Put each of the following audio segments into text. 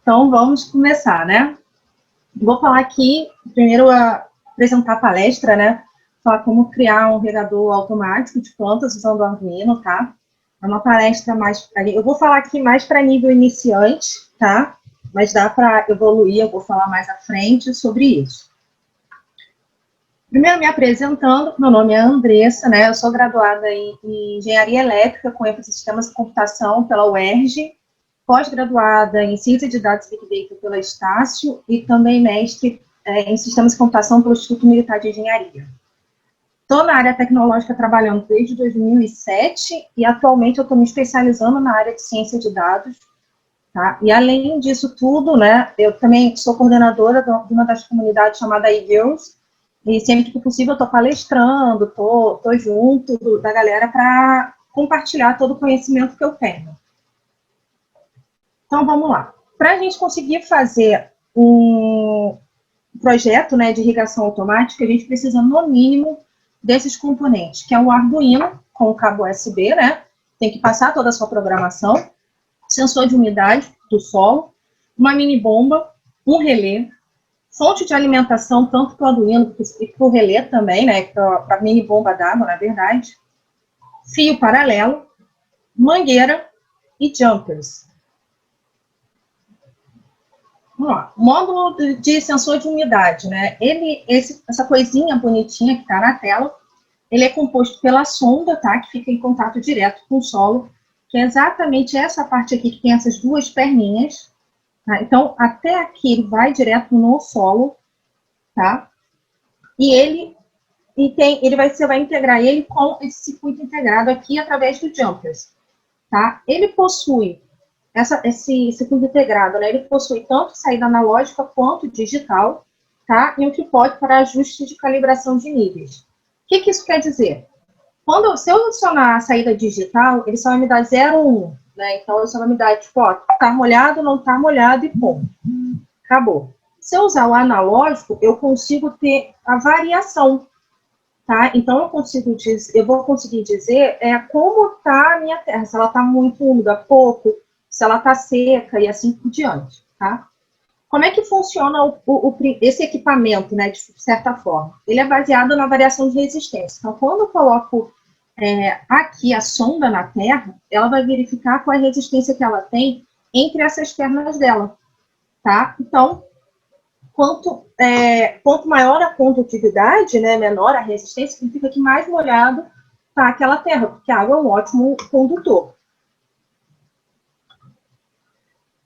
Então, vamos começar, né? Vou falar aqui, primeiro, apresentar a palestra, né? Falar como criar um regador automático de plantas usando o Arduino, tá? É uma palestra mais... Eu vou falar aqui mais para nível iniciante, tá? Mas dá para evoluir, eu vou falar mais à frente sobre isso. Primeiro, me apresentando, meu nome é Andressa, né? Eu sou graduada em Engenharia Elétrica com ênfase em Sistemas de Computação pela UERJ, pós-graduada em Ciência de Dados e Big Data pela Estácio e também mestre em Sistemas de Computação pelo Instituto Militar de Engenharia. Estou na área tecnológica trabalhando desde 2007 e atualmente eu estou me especializando na área de Ciência de Dados, tá? E além disso tudo, né, eu também sou coordenadora de uma das comunidades chamada eGirls, e sempre que possível eu estou palestrando, estou junto da galera para compartilhar todo o conhecimento que eu tenho. Então, vamos lá. Para a gente conseguir fazer um projeto, né, de irrigação automática, a gente precisa, no mínimo, desses componentes, que é o Arduino, com o cabo USB, né? Tem que passar toda a sua programação, sensor de umidade do solo, uma mini bomba, um relé, fonte de alimentação, tanto para o Arduino e para o relé também, né? Para a mini bomba d'água, na verdade, fio paralelo, mangueira e jumpers. Vamos lá. Módulo de sensor de umidade, né? Essa coisinha bonitinha que está na tela, ele é composto pela sonda, tá? Que fica em contato direto com o solo, que é exatamente essa parte aqui que tem essas duas perninhas, tá? Então, até aqui ele vai direto no solo, tá? E você vai integrar ele com esse circuito integrado aqui através do jumpers, tá? Ele possui esse circuito integrado, né, ele possui tanto saída analógica quanto digital, tá? E o que pode para ajuste de calibração de níveis. O que isso quer dizer? Se eu adicionar a saída digital, ele só vai me dar 0 ou 1, né? Então, ele só vai me dar, tipo, ó, tá molhado, não tá molhado e pum. Acabou. Se eu usar o analógico, eu consigo ter a variação, tá? Então, eu vou conseguir dizer como tá a minha terra, se ela tá muito úmida, pouco, se ela está seca e assim por diante, tá? Como é que funciona esse equipamento, né, de certa forma? Ele é baseado na variação de resistência. Então, quando eu coloco aqui a sonda na terra, ela vai verificar qual é a resistência que ela tem entre essas pernas dela, tá? Então, quanto maior a condutividade, né, menor a resistência, significa que mais molhado está aquela terra, porque a água é um ótimo condutor.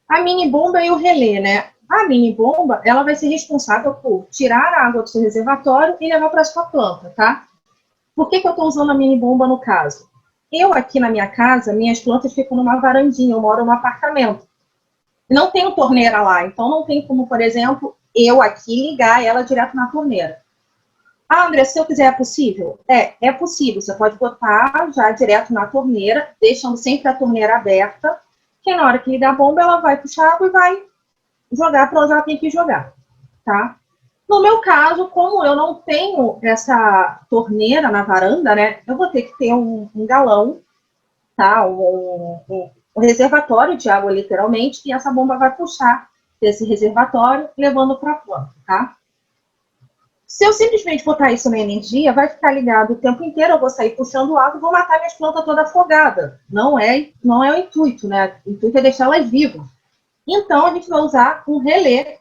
A mini bomba e o relé, né? A mini bomba, ela vai ser responsável por tirar a água do seu reservatório e levar para a sua planta, tá? Por que eu estou usando a mini bomba no caso? Eu aqui na minha casa, minhas plantas ficam numa varandinha, eu moro num apartamento. Não tenho torneira lá, então não tem como, por exemplo, eu aqui ligar ela direto na torneira. Ah, André, se eu quiser, é possível? É possível. Você pode botar já direto na torneira, deixando sempre a torneira aberta, que na hora que ligar a bomba, ela vai puxar água e vai jogar para onde ela tem que jogar, tá? No meu caso, como eu não tenho essa torneira na varanda, né, eu vou ter que ter um galão, tá? Um reservatório de água, literalmente, e essa bomba vai puxar desse reservatório, levando para a planta, tá? Se eu simplesmente botar isso na energia, vai ficar ligado o tempo inteiro, eu vou sair puxando água, vou matar minhas plantas toda afogada. Não é o intuito, né? O intuito é deixá-las vivas. Então, a gente vai usar um relé,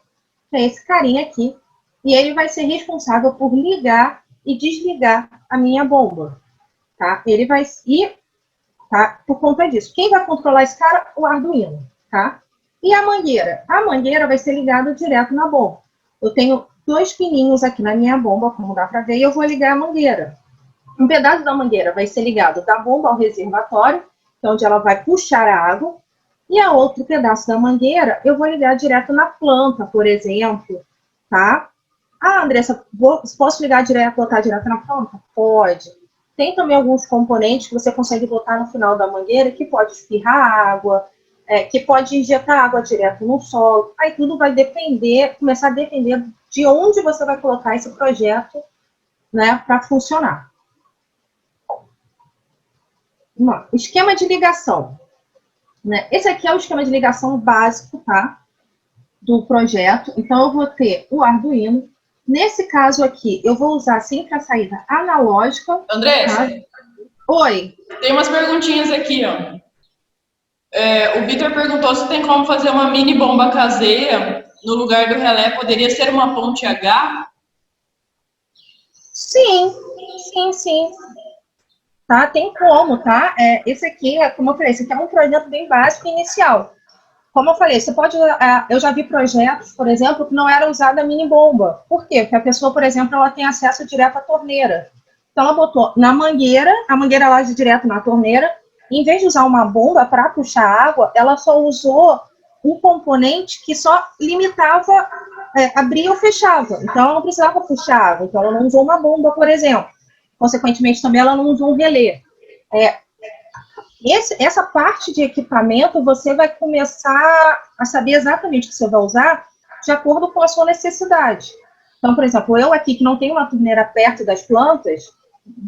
que é esse carinha aqui, e ele vai ser responsável por ligar e desligar a minha bomba, tá? Ele vai ir, tá? Por conta disso. Quem vai controlar esse cara? O Arduino, tá? E a mangueira? A mangueira vai ser ligada direto na bomba. Eu tenho 2 pininhos aqui na minha bomba, como dá para ver, e eu vou ligar a mangueira. Um pedaço da mangueira vai ser ligado da bomba ao reservatório, que é onde ela vai puxar a água, e a outro pedaço da mangueira eu vou ligar direto na planta, por exemplo, tá? Ah, Andressa, posso ligar direto, botar direto na planta? Pode. Tem também alguns componentes que você consegue botar no final da mangueira que pode espirrar água, que pode injetar água direto no solo. Aí tudo vai começar a depender de onde você vai colocar esse projeto, né, para funcionar. Esquema de ligação. Né? Esse aqui é o esquema de ligação básico, tá? do projeto. Então, eu vou ter o Arduino. Nesse caso aqui, eu vou usar sempre a saída analógica. Andressa, tá? Oi. tem umas perguntinhas aqui, ó. O Vitor perguntou se tem como fazer uma mini bomba caseira no lugar do relé. Poderia ser uma ponte H? Sim, sim, sim. Tá? Tem como, tá? Esse aqui, como eu falei, esse aqui é um projeto bem básico e inicial. Como eu falei, você pode... eu já vi projetos, por exemplo, que não era usada a mini bomba. Por quê? Porque a pessoa, por exemplo, ela tem acesso direto à torneira. Então, ela botou na mangueira, a mangueira lá de direto na torneira, em vez de usar uma bomba para puxar água, ela só usou um componente que só limitava, abria ou fechava. Então, ela não precisava puxar água. Então, ela não usou uma bomba, por exemplo. Consequentemente, também ela não usou um relé. Essa parte de equipamento, você vai começar a saber exatamente o que você vai usar de acordo com a sua necessidade. Então, por exemplo, eu aqui, que não tenho uma torneira perto das plantas,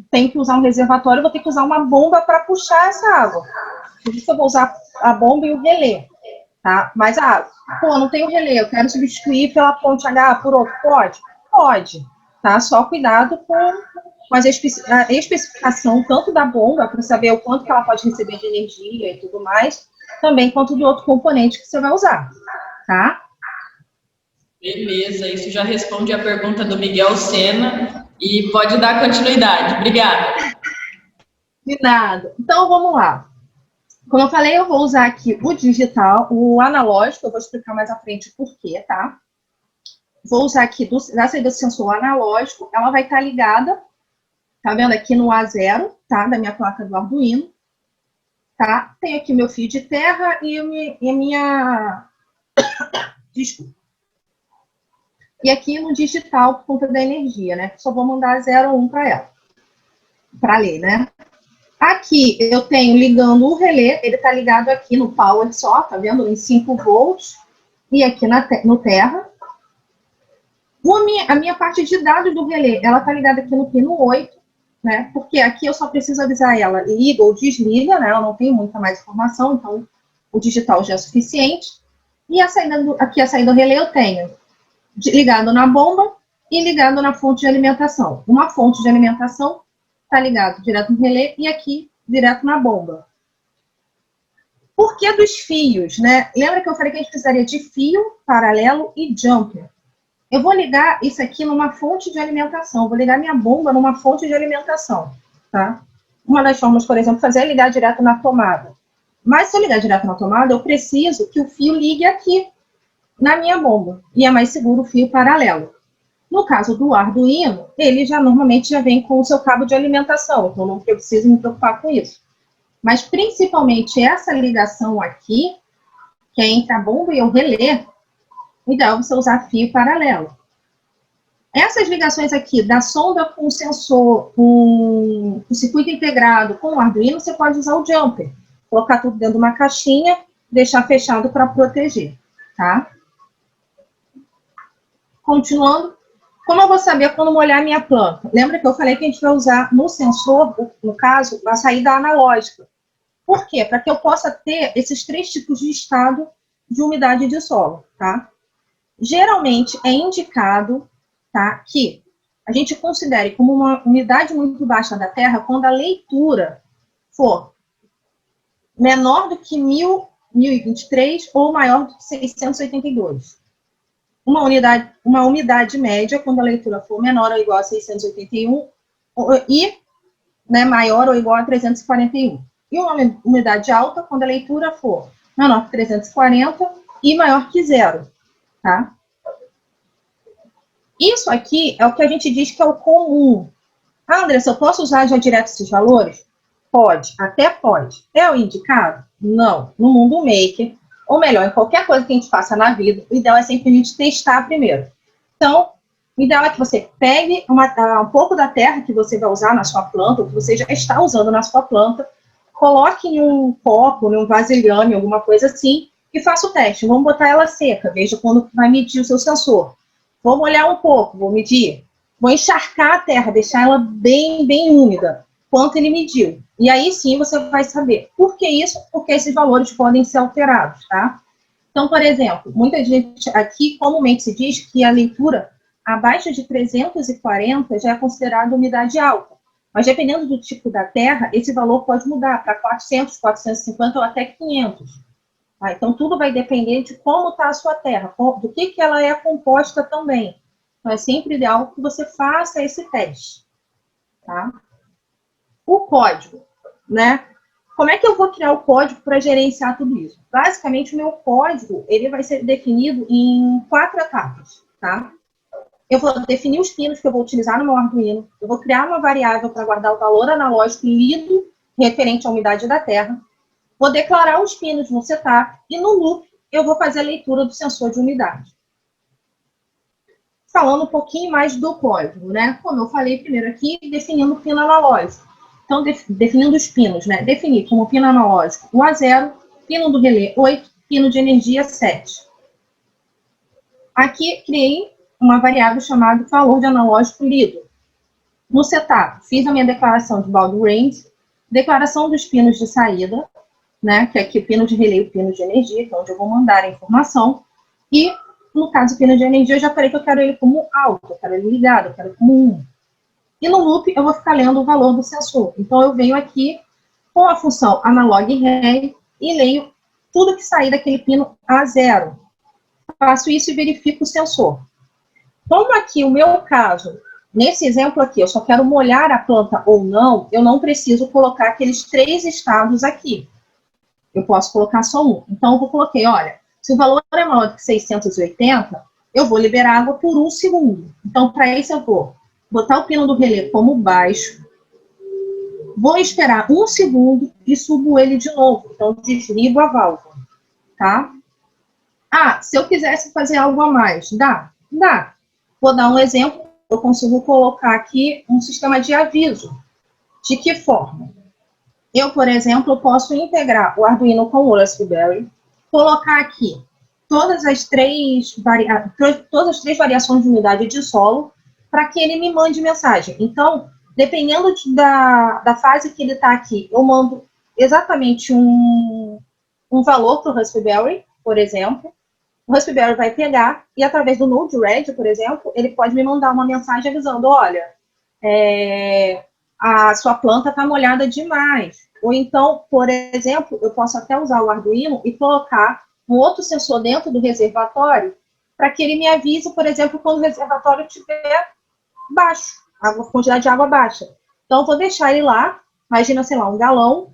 tenho que usar um reservatório, vou ter que usar uma bomba para puxar essa água. Por isso eu vou usar a bomba e o relé. Tá? Mas, não tenho relé, eu quero substituir pela ponte H por outro. Pode? Pode. Tá? Só cuidado com a especificação tanto da bomba, para saber o quanto que ela pode receber de energia e tudo mais, também quanto do outro componente que você vai usar. Tá? Beleza, isso já responde a pergunta do Miguel Sena e pode dar continuidade. Obrigada. De nada. Então, vamos lá. Como eu falei, eu vou usar aqui o digital, o analógico, eu vou explicar mais à frente o porquê, tá? Vou usar aqui da saída do sensor analógico, ela vai estar ligada, tá vendo aqui no A0, tá? Da minha placa do Arduino, tá? Tem aqui meu fio de terra e a minha... Desculpa. E aqui no digital, por conta da energia, né? Só vou mandar 0 ou 1 para ela, para ler, né? Aqui eu tenho ligando o relé, ele está ligado aqui no power só, tá vendo? Em 5 volts. E aqui no terra. A minha parte de dados do relé, ela está ligada aqui no pino 8, né? Porque aqui eu só preciso avisar ela liga ou desliga, né? Ela não tem muita mais informação, então o digital já é suficiente. E aqui a saída do relé eu tenho ligado na bomba e ligado na fonte de alimentação. Uma fonte de alimentação está ligado direto no relé e aqui direto na bomba. Por que dos fios, né? Lembra que eu falei que a gente precisaria de fio, paralelo e jumper. Eu vou ligar isso aqui numa fonte de alimentação. Vou ligar minha bomba numa fonte de alimentação, tá? Uma das formas, por exemplo, fazer é ligar direto na tomada. Mas se eu ligar direto na tomada, eu preciso que o fio ligue aqui na minha bomba. E é mais seguro o fio paralelo. No caso do Arduino, ele normalmente já vem com o seu cabo de alimentação, então não preciso me preocupar com isso. Mas principalmente essa ligação aqui, que é entre a bomba e o relé, o ideal é você usar fio paralelo. Essas ligações aqui da sonda com o sensor, com o circuito integrado com o Arduino, você pode usar o jumper. Colocar tudo dentro de uma caixinha, deixar fechado para proteger, tá? Continuando. Como eu vou saber quando molhar minha planta? Lembra que eu falei que a gente vai usar no sensor, no caso, a saída analógica. Por quê? Para que eu possa ter esses 3 tipos de estado de umidade de solo, tá? Geralmente é indicado, tá, que a gente considere como uma umidade muito baixa da terra quando a leitura for menor do que 1023 ou maior do que 682. Uma umidade média, quando a leitura for menor ou igual a 681 e maior ou igual a 341. E uma umidade alta, quando a leitura for menor que 340 e maior que 0. Tá? Isso aqui é o que a gente diz que é o comum. Andressa, eu posso usar já direto esses valores? Pode, até pode. É o indicado? Não. No mundo maker, ou melhor, em qualquer coisa que a gente faça na vida, o ideal é sempre a gente testar primeiro. Então, o ideal é que você pegue um pouco da terra que você vai usar na sua planta, ou que você já está usando na sua planta, coloque em um copo, em um vasilhame, alguma coisa assim, e faça o teste. Vamos botar ela seca, veja quando vai medir o seu sensor. Vou molhar um pouco, vou medir. Vou encharcar a terra, deixar ela bem, bem úmida, quanto ele mediu. E aí sim você vai saber. Por que isso? Porque esses valores podem ser alterados, tá? Então, por exemplo, muita gente aqui comumente se diz que a leitura abaixo de 340 já é considerada umidade alta. Mas dependendo do tipo da terra, esse valor pode mudar para 400, 450 ou até 500. Tá? Então, tudo vai depender de como está a sua terra, do que ela é composta também. Então, é sempre ideal que você faça esse teste. Tá? O código, né? Como é que eu vou criar o código para gerenciar tudo isso? Basicamente, o meu código ele vai ser definido em 4 etapas, tá? Eu vou definir os pinos que eu vou utilizar no meu Arduino, eu vou criar uma variável para guardar o valor analógico lido referente à umidade da terra, vou declarar os pinos no setup e no loop eu vou fazer a leitura do sensor de umidade. Falando um pouquinho mais do código, né? Como eu falei primeiro aqui, definindo o pino analógico. Então, definindo os pinos, né? Definir como pino analógico o A0, pino do relé 8, pino de energia 7. Aqui, criei uma variável chamada valor de analógico lido. No setup, fiz a minha declaração de baud range, declaração dos pinos de saída, né? Que é aqui o pino de relé e o pino de energia, que é onde eu vou mandar a informação. E, no caso, o pino de energia, eu já falei que eu quero ele como alto, eu quero ele ligado, eu quero como 1. E no loop eu vou ficar lendo o valor do sensor. Então eu venho aqui com a função analog_reg e leio tudo que sair daquele pino A0. Faço isso e verifico o sensor. Como aqui o meu caso, nesse exemplo aqui, eu só quero molhar a planta ou não, eu não preciso colocar aqueles 3 estados aqui. Eu posso colocar só um. Então eu coloquei, olha, se o valor é maior do que 680, eu vou liberar água por 1 segundo. Então para isso eu vou botar o pino do relé como baixo, vou esperar 1 segundo e subo ele de novo. Então, desligo a válvula, tá? Ah, se eu quisesse fazer algo a mais, dá? Dá. Vou dar um exemplo, eu consigo colocar aqui um sistema de aviso. De que forma? Eu, por exemplo, posso integrar o Arduino com o Raspberry, colocar aqui todas as três variações de umidade de solo, para que ele me mande mensagem. Então, dependendo da fase que ele está aqui, eu mando exatamente um valor para o Raspberry, por exemplo. O Raspberry vai pegar e, através do Node-RED, por exemplo, ele pode me mandar uma mensagem avisando, olha, a sua planta está molhada demais. Ou então, por exemplo, eu posso até usar o Arduino e colocar um outro sensor dentro do reservatório para que ele me avise, por exemplo, quando o reservatório estiver baixo, a quantidade de água baixa. Então, eu vou deixar ele lá, imagina, sei lá, 1 galão,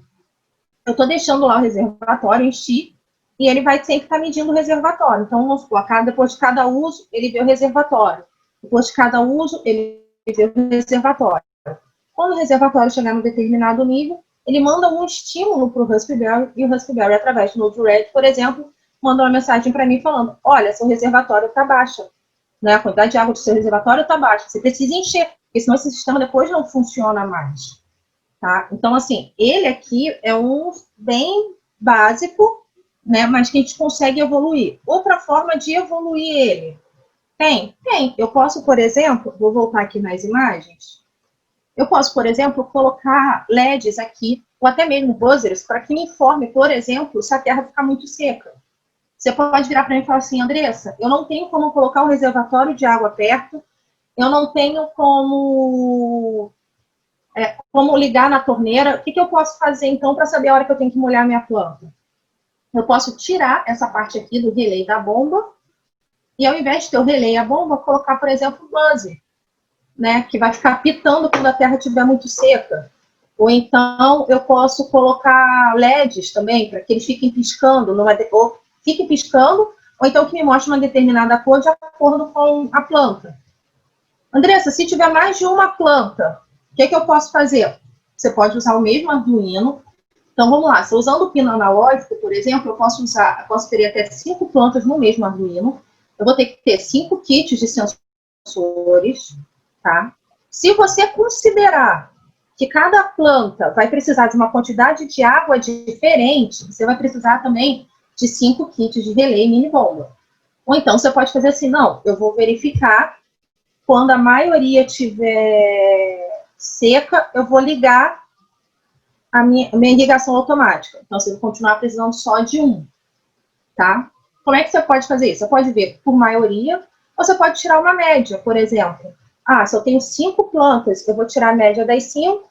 eu estou deixando lá o reservatório encher, e ele vai sempre estar medindo o reservatório. Então, vamos supor, depois de cada uso, ele vê o reservatório. Depois de cada uso, ele vê o reservatório. Quando o reservatório chegar num determinado nível, ele manda um estímulo para o Raspberry, e o Raspberry, através do Node-RED, por exemplo, manda uma mensagem para mim falando, olha, seu reservatório está baixa. Né, a quantidade de água do seu reservatório está baixa, você precisa encher, porque senão esse sistema depois não funciona mais. Tá? Então, assim, ele aqui é um bem básico, né, mas que a gente consegue evoluir. Outra forma de evoluir ele, tem. Eu posso, por exemplo, vou voltar aqui nas imagens, eu posso, por exemplo, colocar LEDs aqui, ou até mesmo buzzers, para que me informe, por exemplo, se a terra ficar muito seca. Você pode virar para mim e falar assim, Andressa, eu não tenho como colocar um reservatório de água perto, eu não tenho como ligar na torneira. O que eu posso fazer, então, para saber a hora que eu tenho que molhar a minha planta? Eu posso tirar essa parte aqui do relé e da bomba, e ao invés de ter o relé e a bomba, colocar, por exemplo, o buzzer, né, que vai ficar pitando quando a terra estiver muito seca. Ou então, eu posso colocar LEDs também, para que eles fiquem piscando, ou fiquem piscando, ou então que me mostre uma determinada cor de acordo com a planta. Andressa, se tiver mais de uma planta, o que eu posso fazer? Você pode usar o mesmo Arduino. Então, vamos lá. Se eu usando o pino analógico, por exemplo, eu posso ter até 5 plantas no mesmo Arduino. Eu vou ter que ter 5 kits de sensores, tá? Se você considerar que cada planta vai precisar de uma quantidade de água diferente, você vai precisar também de 5 kits de relé e mini bomba. Ou então, você pode fazer assim, não, eu vou verificar, quando a maioria estiver seca, eu vou ligar a minha irrigação automática. Então, você vai continuar precisando só de um, tá? como é que você pode fazer isso? Você pode ver por maioria, ou você pode tirar uma média, por exemplo. Ah, se eu tenho 5 plantas, eu vou tirar a média das 5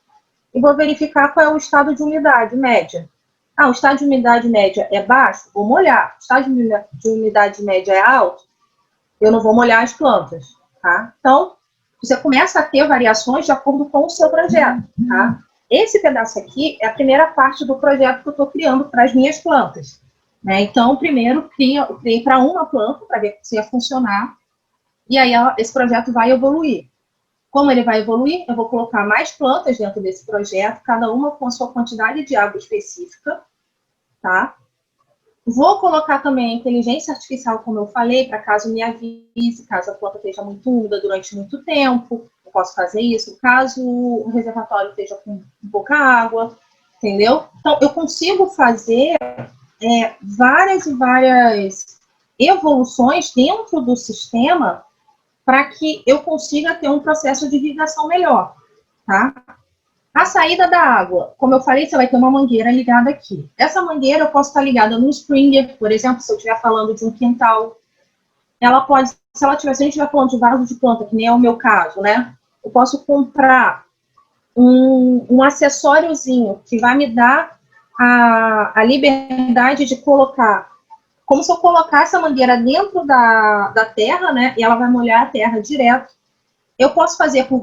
e vou verificar qual é o estado de umidade média. Ah, o estado de umidade média é baixo? Vou molhar. O estado de umidade média é alto? Eu não vou molhar as plantas, tá? Então, você começa a ter variações de acordo com o seu projeto, tá? Esse pedaço aqui é a primeira parte do projeto que eu estou criando para as minhas plantas, né? Então, primeiro, eu criei para uma planta, para ver se ia funcionar, e aí esse projeto vai evoluir. Como ele vai evoluir, eu vou colocar mais plantas dentro desse projeto, cada uma com a sua quantidade de água específica, tá? Vou colocar também a inteligência artificial, como eu falei, para caso me avise, caso a planta esteja muito úmida durante muito tempo, eu posso fazer isso. Caso o reservatório esteja com pouca água, entendeu? Então, eu consigo fazer várias e várias evoluções dentro do sistema para que eu consiga ter um processo de irrigação melhor, tá? A saída da água, como eu falei, você vai ter uma mangueira ligada aqui. Essa mangueira eu posso estar ligada no Springer, por exemplo, se eu estiver falando de um quintal. Ela pode, se a gente estiver falando de vaso de planta, que nem é o meu caso, né? Eu posso comprar um acessóriozinho que vai me dar a liberdade de colocar, como se eu colocasse a mangueira dentro da terra, né? E ela vai molhar a terra direto. Eu posso fazer por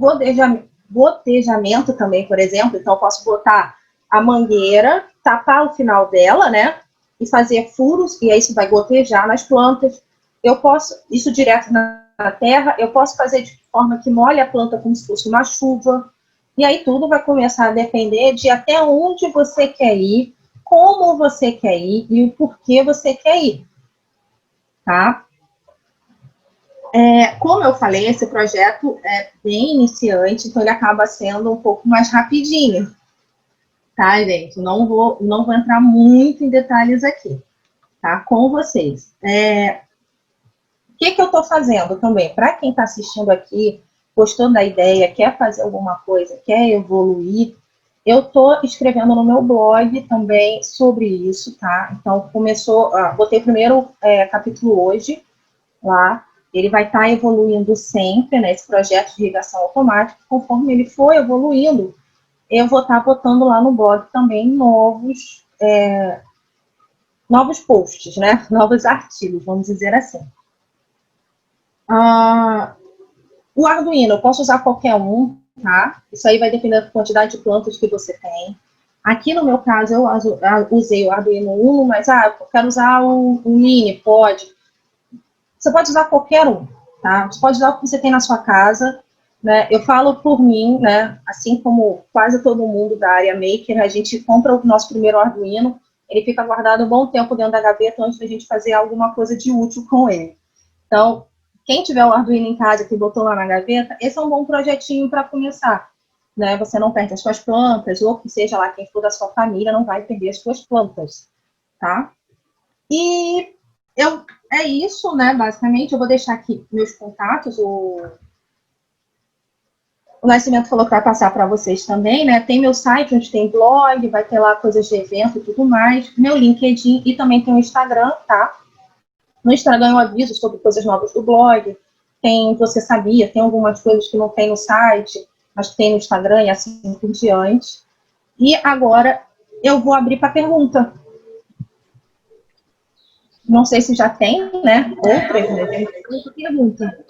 gotejamento também, por exemplo. Então, eu posso botar a mangueira, tapar o final dela, né? E fazer furos, e aí isso vai gotejar nas plantas. Eu posso, isso direto na terra, eu posso fazer de forma que molhe a planta como se fosse uma chuva. E aí tudo vai começar a depender de até onde você quer ir, como você quer ir e o porquê você quer ir, tá? Como eu falei, esse projeto é bem iniciante, então ele acaba sendo um pouco mais rapidinho, tá, gente? Não vou entrar muito em detalhes aqui, tá? Com vocês. O que eu estou fazendo também? Para quem está assistindo aqui, gostou da ideia, quer fazer alguma coisa, quer evoluir, eu estou escrevendo no meu blog também sobre isso, tá? Então, botei o primeiro capítulo hoje lá. Ele vai estar evoluindo sempre, né, esse projeto de irrigação automática. Conforme ele for evoluindo, eu vou estar botando lá no blog também novos posts, né, novos artigos, vamos dizer assim. O Arduino, eu posso usar qualquer um, tá? Isso aí vai depender da quantidade de plantas que você tem. Aqui no meu caso, eu usei o Arduino Uno, mas eu quero usar o Mini, pode. Você pode usar qualquer um, tá? Você pode usar o que você tem na sua casa, né? Eu falo por mim, né? Assim como quase todo mundo da área maker, a gente compra o nosso primeiro Arduino, ele fica guardado um bom tempo dentro da gaveta antes da gente fazer alguma coisa de útil com ele. Então, quem tiver o Arduino em casa que botou lá na gaveta, esse é um bom projetinho para começar, né? Você não perde as suas plantas, ou que seja lá quem for da sua família, não vai perder as suas plantas, tá? E é isso, né? Basicamente, eu vou deixar aqui meus contatos. O Nascimento falou que vai passar para vocês também, né? Tem meu site, onde tem blog, vai ter lá coisas de evento e tudo mais. Meu LinkedIn e também tem o Instagram, tá? No Instagram eu aviso sobre coisas novas do blog. Você sabia, tem algumas coisas que não tem no site, mas que tem no Instagram e assim por diante. E agora eu vou abrir para pergunta. Não sei se já tem, né? Outras, né? Tem muita pergunta.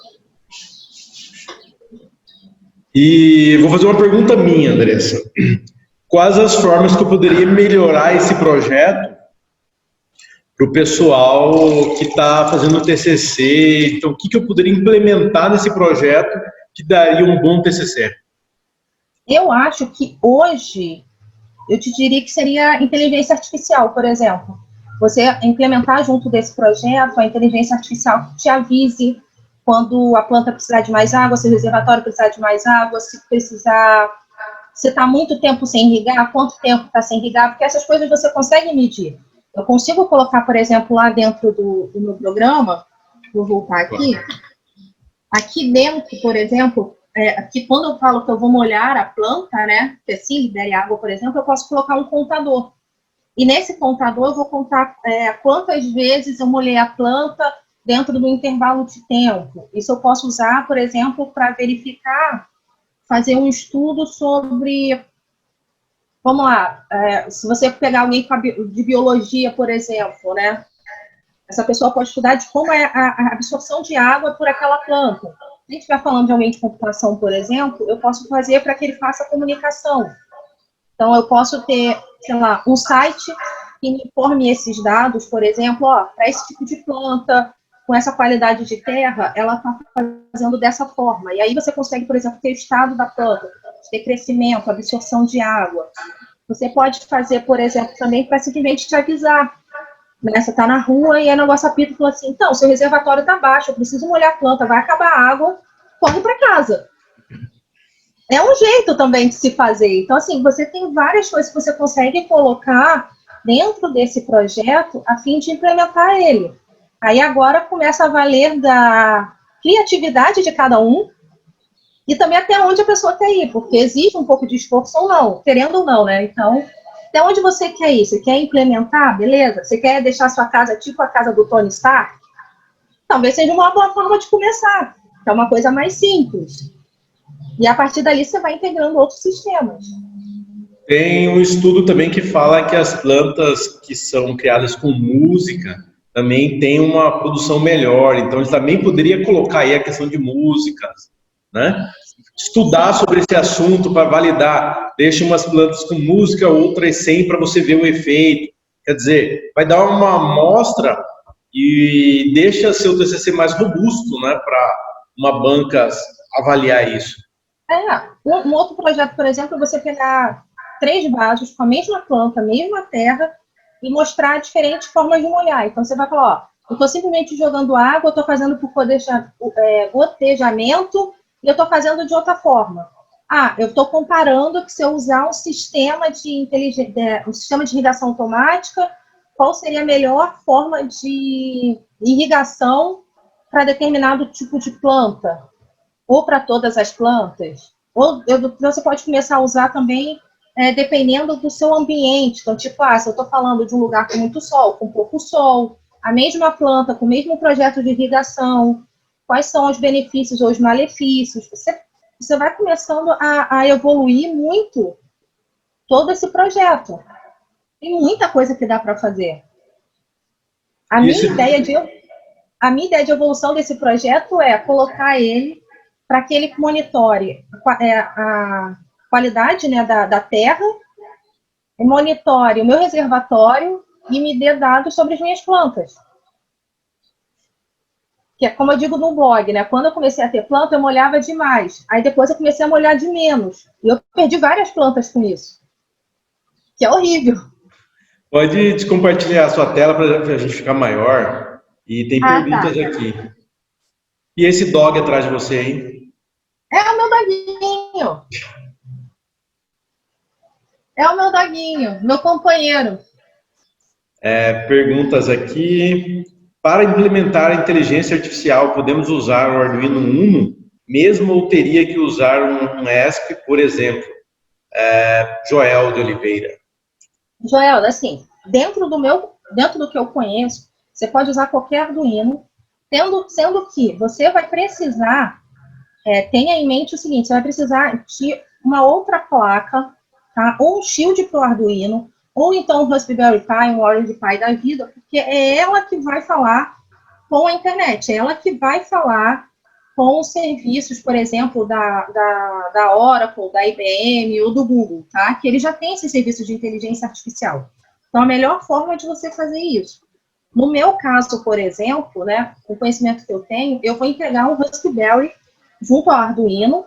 E vou fazer uma pergunta minha, Andressa. Quais as formas que eu poderia melhorar esse projeto para o pessoal que está fazendo o TCC? Então, o que eu poderia implementar nesse projeto que daria um bom TCC? Eu acho que hoje, eu te diria que seria inteligência artificial, por exemplo. Você implementar junto desse projeto a inteligência artificial que te avise quando a planta precisar de mais água, se o reservatório precisar de mais água, se está muito tempo sem irrigar, quanto tempo está sem irrigar, porque essas coisas você consegue medir. Eu consigo colocar, por exemplo, lá dentro do meu programa, vou voltar aqui dentro, por exemplo, aqui quando eu falo que eu vou molhar a planta, né, se der água, por exemplo, eu posso colocar um contador. E nesse contador eu vou contar quantas vezes eu molhei a planta dentro do intervalo de tempo. Isso eu posso usar, por exemplo, para verificar, fazer um estudo sobre... Vamos lá, se você pegar alguém de biologia, por exemplo, né? Essa pessoa pode estudar de como é a absorção de água por aquela planta. Se a gente estiver falando de alguém de computação, por exemplo, eu posso fazer para que ele faça a comunicação. Então, eu posso ter, sei lá, um site que me informe esses dados, por exemplo, para esse tipo de planta, com essa qualidade de terra, ela está fazendo dessa forma. E aí você consegue, por exemplo, ter o estado da planta, ter crescimento, absorção de água. Você pode fazer, por exemplo, também para simplesmente te avisar. Né? Você está na rua e aí o negócio apita e fala assim, então, seu reservatório está baixo, eu preciso molhar a planta, vai acabar a água, corre para casa. É um jeito também de se fazer. Então, assim, você tem várias coisas que você consegue colocar dentro desse projeto a fim de implementar ele. Aí agora começa a valer da criatividade de cada um e também até onde a pessoa quer ir, porque exige um pouco de esforço ou não, querendo ou não, né? Então, até onde você quer ir? Você quer implementar? Beleza? Você quer deixar sua casa tipo a casa do Tony Stark? Talvez seja uma boa forma de começar, que é uma coisa mais simples. E a partir dali você vai integrando outros sistemas. Tem um estudo também que fala que as plantas que são criadas com música também têm uma produção melhor. Então, ele também poderia colocar aí a questão de músicas, né? Estudar sobre esse assunto para validar. Deixa umas plantas com música, outras sem, para você ver o efeito. Quer dizer, vai dar uma amostra e deixa seu TCC mais robusto, né? Para uma banca avaliar isso. Um outro projeto, por exemplo, é você pegar 3 vasos com a mesma planta, a mesma terra, e mostrar diferentes formas de molhar. Então, você vai falar, eu estou simplesmente jogando água, eu estou fazendo por gotejamento, e eu estou fazendo de outra forma. Eu estou comparando que se eu usar um sistema de irrigação automática, qual seria a melhor forma de irrigação para determinado tipo de planta, ou para todas as plantas. Ou você pode começar a usar também dependendo do seu ambiente. Então, tipo, se eu estou falando de um lugar com muito sol, com pouco sol, a mesma planta, com o mesmo projeto de irrigação, quais são os benefícios ou os malefícios. Você vai começando a evoluir muito todo esse projeto. Tem muita coisa que dá para fazer. A minha ideia de evolução desse projeto é colocar ele para que ele monitore a qualidade, né, da terra, monitore o meu reservatório e me dê dados sobre as minhas plantas. Que é como eu digo no blog, né? Quando eu comecei a ter planta, eu molhava demais. Aí depois eu comecei a molhar de menos. E eu perdi várias plantas com isso. Que é horrível. Pode compartilhar a sua tela para a gente ficar maior. E tem perguntas aqui. E esse dog atrás de você, hein? É o meu doguinho. É o meu doguinho, meu companheiro. Perguntas aqui. Para implementar a inteligência artificial, podemos usar o Arduino Uno, mesmo ou teria que usar um ESP, por exemplo? Joel de Oliveira. Joel, assim, dentro do que eu conheço, você pode usar qualquer Arduino, sendo que você vai precisar, tenha em mente o seguinte, você vai precisar de uma outra placa, tá? Ou um shield para o Arduino, ou então um Raspberry Pi, um Orange Pi da vida, porque é ela que vai falar com a internet, é ela que vai falar com os serviços, por exemplo, da Oracle, da IBM ou do Google, tá? Que ele já tem esses serviços de inteligência artificial. Então, a melhor forma de você fazer isso. No meu caso, por exemplo, né, com o conhecimento que eu tenho, eu vou entregar um Raspberry junto ao Arduino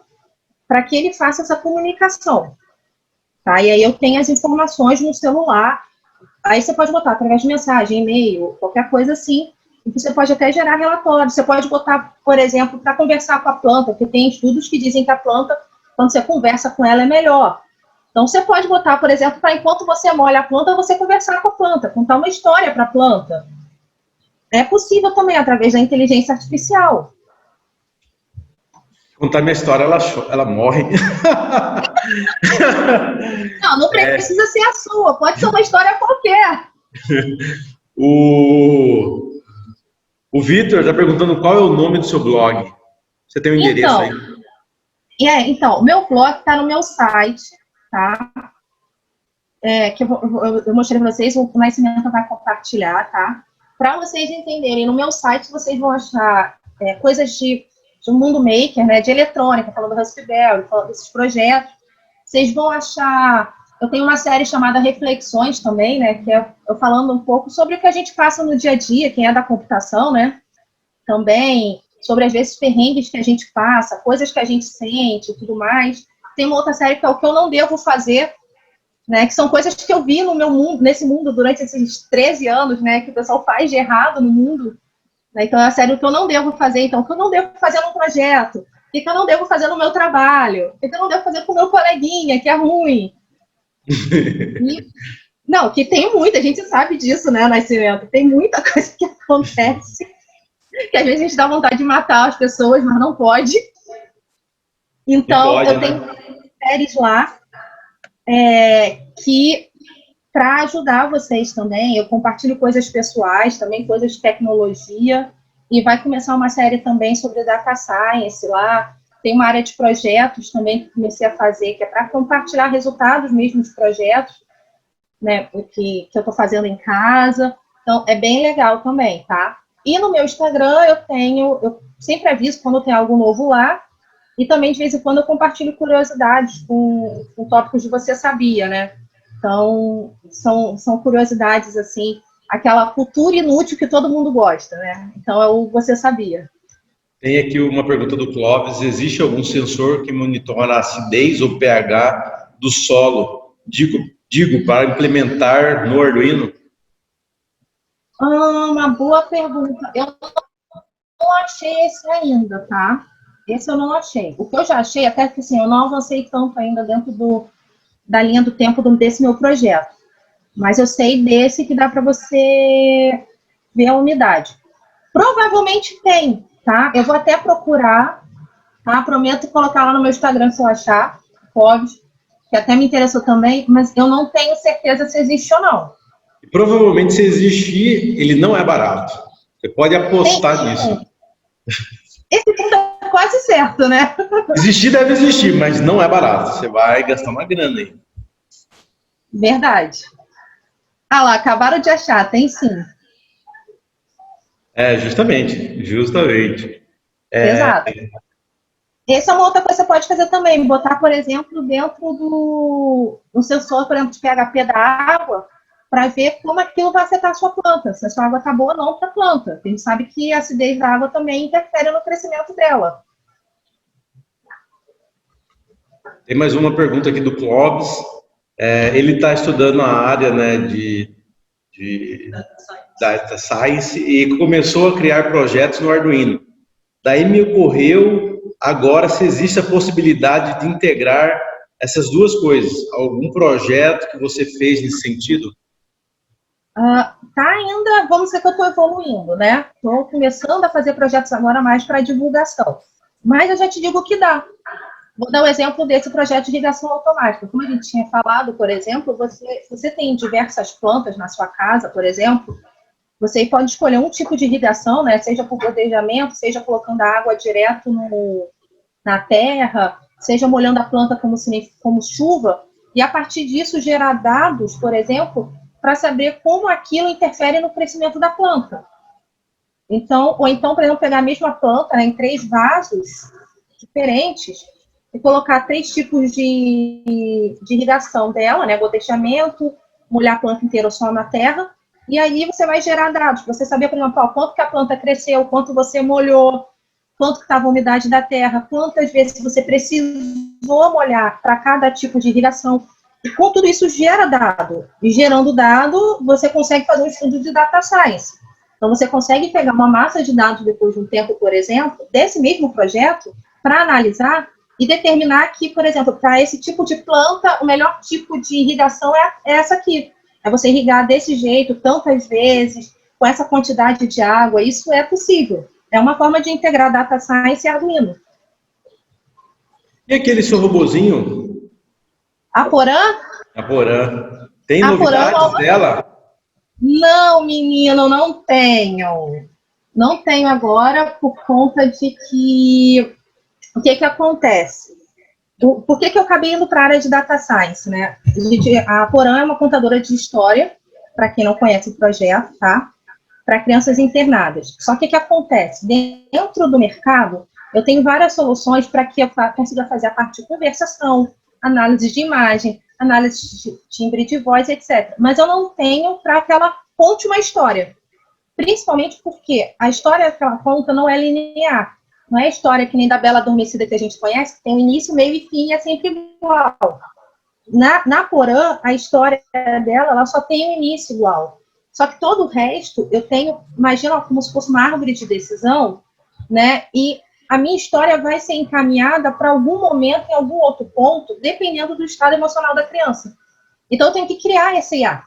para que ele faça essa comunicação. Tá? E aí eu tenho as informações no celular, aí você pode botar através de mensagem, e-mail, qualquer coisa assim, e você pode até gerar relatórios, você pode botar, por exemplo, para conversar com a planta, porque tem estudos que dizem que a planta, quando você conversa com ela, é melhor. Então, você pode botar, por exemplo, para enquanto você molha a planta, você conversar com a planta, contar uma história para a planta. É possível também, através da inteligência artificial. Contar minha história, ela morre. Não precisa ser a sua, pode ser uma história qualquer. O Vitor está perguntando qual é o nome do seu blog. Você tem um endereço aí? Então, meu blog está no meu site, tá? Que eu mostrei para vocês, o Nascimento vai compartilhar, tá? Para vocês entenderem, no meu site vocês vão achar coisas de mundo maker, né? De eletrônica, falando do Raspberry, falando desses projetos. Vocês vão achar... Eu tenho uma série chamada Reflexões também, né? Que é eu falando um pouco sobre o que a gente passa no dia a dia, quem é da computação, né? Também sobre, às vezes, perrengues que a gente passa, coisas que a gente sente e tudo mais. Tem uma outra série que é o que eu não devo fazer, né, que são coisas que eu vi no meu mundo, nesse mundo durante esses 13 anos, né, que o pessoal faz de errado no mundo. Né, então, é a série o que eu não devo fazer. Então, o que eu não devo fazer num projeto, o que eu não devo fazer no meu trabalho, o que eu não devo fazer com o meu coleguinha, que é ruim. Não, que tem muita, a gente sabe disso, né, Nascimento? Tem muita coisa que acontece, que às vezes a gente dá vontade de matar as pessoas, mas não pode. Então, pode, eu tenho séries lá, que, para ajudar vocês também, eu compartilho coisas pessoais, também coisas de tecnologia, e vai começar uma série também sobre data science lá. Tem uma área de projetos também que comecei a fazer, que é para compartilhar resultados mesmo de projetos, né, que eu estou fazendo em casa. Então, é bem legal também, tá? E no meu Instagram eu sempre aviso quando tem algo novo lá, e também de vez em quando eu compartilho curiosidades com tópicos de Você Sabia, né? Então, são curiosidades, assim, aquela cultura inútil que todo mundo gosta, né? Então, é o Você Sabia. Tem aqui uma pergunta do Clóvis: existe algum sensor que monitora a acidez ou pH do solo? Digo, para implementar no Arduino? Uma boa pergunta. Eu não achei esse ainda, tá? Esse eu não achei. O que eu já achei, até que assim, eu não avancei tanto ainda dentro da linha do tempo desse meu projeto. Mas eu sei desse que dá para você ver a umidade. Provavelmente tem, tá? Eu vou até procurar, tá? Prometo colocar lá no meu Instagram se eu achar, pode, que até me interessou também, mas eu não tenho certeza se existe ou não. Provavelmente, se existir, ele não é barato. Você pode apostar nisso. Esse ponto é quase certo, né? Existir deve existir, mas não é barato. Você vai gastar uma grana aí. Verdade. Ah lá, acabaram de achar, tem sim. Justamente. Exato. Essa é uma outra coisa que você pode fazer também, botar, por exemplo, dentro do sensor, por exemplo, de pHP da água, para ver como aquilo vai afetar a sua planta, se a sua água está boa ou não para a planta. A gente sabe que a acidez da água também interfere no crescimento dela. Tem mais uma pergunta aqui do Clóvis. Ele está estudando a área, né, de Data Science e começou a criar projetos no Arduino. Daí me ocorreu agora se existe a possibilidade de integrar essas duas coisas. Algum projeto que você fez nesse sentido? Tá ainda, vamos dizer que eu estou evoluindo, né? Estou começando a fazer projetos agora mais para divulgação. Mas eu já te digo que dá. Vou dar um exemplo desse projeto de irrigação automática. Como a gente tinha falado, por exemplo, você tem diversas plantas na sua casa, por exemplo, você pode escolher um tipo de irrigação, né? Seja por gotejamento, seja colocando a água direto na terra, seja molhando a planta como chuva, e a partir disso gerar dados, por exemplo, para saber como aquilo interfere no crescimento da planta. Então, ou então, por exemplo, pegar a mesma planta, né, em 3 vasos diferentes e colocar 3 tipos de irrigação dela, né, gotejamento, molhar a planta inteira ou só na terra, e aí você vai gerar dados, você saber, por exemplo, quanto que a planta cresceu, quanto você molhou, quanto que estava a umidade da terra, quantas vezes você precisou molhar para cada tipo de irrigação. E com tudo isso gera dado. E gerando dado, você consegue fazer um estudo de data science. Então, você consegue pegar uma massa de dados depois de um tempo, por exemplo, desse mesmo projeto, para analisar e determinar que, por exemplo, para esse tipo de planta, o melhor tipo de irrigação é essa aqui. É você irrigar desse jeito, tantas vezes, com essa quantidade de água. Isso é possível. É uma forma de integrar data science e Arduino. E aquele seu robozinho? A Porã? A Porã. Tem A Porã novidades dela? Não, menino, não tenho. Não tenho agora por conta de que... O que acontece? Por que eu acabei indo para a área de data science, né? A Porã é uma contadora de história, para quem não conhece o projeto, tá? Para crianças internadas. Só que o que acontece? Dentro do mercado, eu tenho várias soluções para que eu consiga fazer a parte de conversação, análise de imagem, análise de timbre de voz, etc. Mas eu não tenho para que ela conte uma história. Principalmente porque a história que ela conta não é linear. Não é a história que nem da Bela Adormecida que a gente conhece, que tem um início, meio e fim, e é sempre igual. Na Porã, a história dela, ela só tem um início igual. Só que todo o resto, eu tenho, imagina como se fosse uma árvore de decisão, né? E a minha história vai ser encaminhada para algum momento, em algum outro ponto, dependendo do estado emocional da criança. Então, eu tenho que criar essa IA.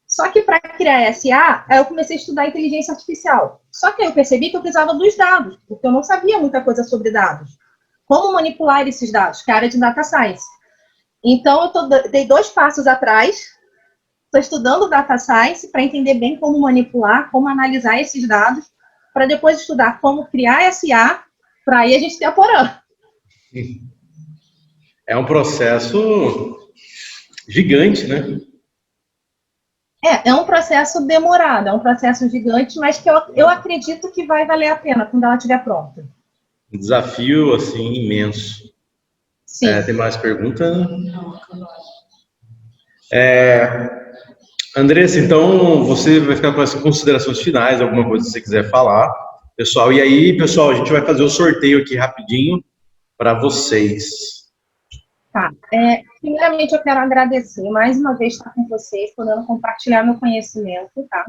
Só que para criar essa IA, eu comecei a estudar inteligência artificial. Só que eu percebi que eu precisava dos dados, porque eu não sabia muita coisa sobre dados. Como manipular esses dados, que é a área de data science. Então, dei 2 passos atrás, estou estudando data science para entender bem como manipular, como analisar esses dados, para depois estudar como criar essa IA, para aí a gente ter a Porã. É um processo gigante, né? É um processo demorado, é um processo gigante, mas que eu acredito que vai valer a pena quando ela estiver pronta. Um desafio, assim, imenso. Sim. Tem mais pergunta? Andressa, então você vai ficar com as considerações finais, alguma coisa que você quiser falar, pessoal. E aí, pessoal, a gente vai fazer o sorteio aqui rapidinho para vocês. Tá. Primeiramente, eu quero agradecer mais uma vez estar com vocês, podendo compartilhar meu conhecimento, tá?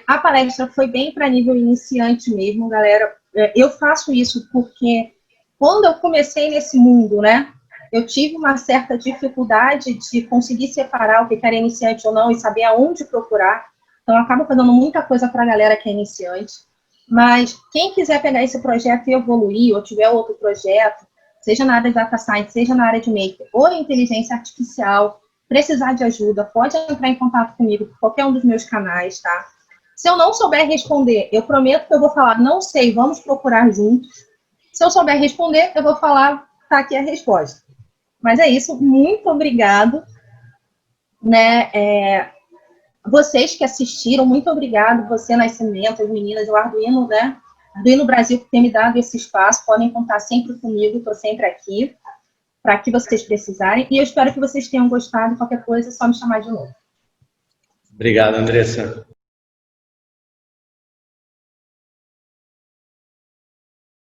A palestra foi bem para nível iniciante mesmo, galera. Eu faço isso porque quando eu comecei nesse mundo, né, eu tive uma certa dificuldade de conseguir separar o que era iniciante ou não e saber aonde procurar. Então, eu acabo fazendo muita coisa para a galera que é iniciante. Mas quem quiser pegar esse projeto e evoluir, ou tiver outro projeto, seja na área de data science, seja na área de maker, ou inteligência artificial, precisar de ajuda, pode entrar em contato comigo por qualquer um dos meus canais, tá? Se eu não souber responder, eu prometo que eu vou falar, não sei, vamos procurar juntos. Se eu souber responder, eu vou falar, tá aqui a resposta. Mas é isso, muito obrigado, né? Vocês que assistiram, muito obrigado, você, Nascimento, as meninas, o Arduino, né? Arduino Brasil, por ter me dado esse espaço, podem contar sempre comigo, estou sempre aqui, para que vocês precisarem, e eu espero que vocês tenham gostado, qualquer coisa é só me chamar de novo. Obrigado, Andressa.